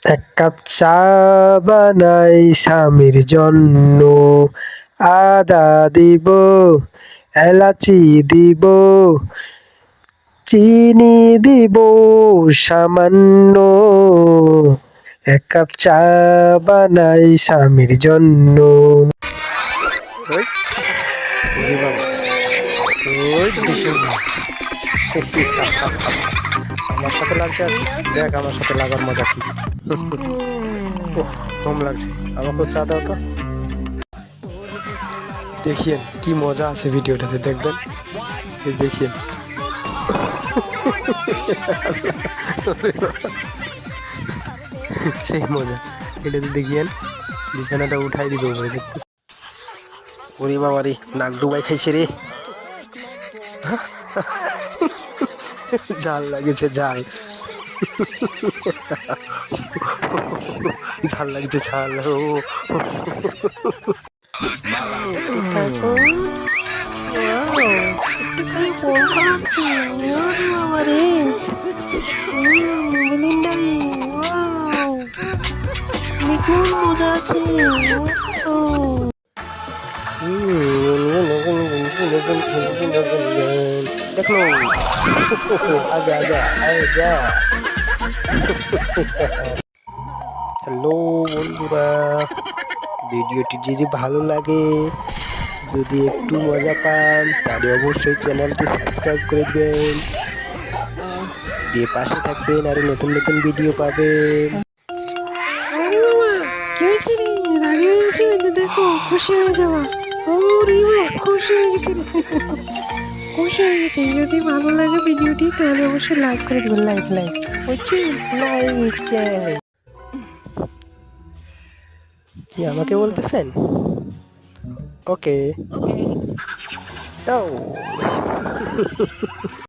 এক কাপ চা বানাই স্বামীর জন্য, আদা দিব, এলাচি দিব, চিনি দিব সামান্য। এক কাপ চা বানাই স্বামীর জন্য। ওই, ওরে বাবা, ওই আমার সাথে লাগতে আছিস, দেখ আমার সাথে লাগার মজা কি। ওহ, কম লাগছে, আমাকেও চা দাও তো। দেখিয়েন কি মজা আছে ভিডিওটাতে, দেখবেন। দেখিয়েন সেই মজা এটাতে দেখিয়েন। বিছানাটা উঠাই দিবে উপরে, দেখতে। ওরে বাবারে, নাক ডুবাই খাইছে রে। ঝাল লাগেছে, ঝাল ঝাল লাগছে, ঝাল। ও দেখতে থাকো। একটুখানি পঙ্খা লাগছে, ওরে বাবারে। মিলিন্ডারি, দেখুন মজা আছে। দেখো, আজা আজা আজা। হ্যালো বন্ধুরা, ভিডিওটি যদি ভালো লাগে, যদি একটু মজা পান, তাহলে অবশ্যই চ্যানেলটি সাবস্ক্রাইব করে দেবেন, দিয়ে পাশে থাকবেন, আরো নতুন নতুন ভিডিও পাবেন। দেখো, খুশি হয়ে যাওয়া। খুশি হয়ে গেছে, খুশি হয়ে গেছে। যদি ভালো লাগে ভিডিওটি, তাহলে অবশ্যই লাইক করে দেবেন। লাইক লাইক হচ্ছে, লাইক চাই। কি আমাকে বলতেছেন? ওকে, যাও।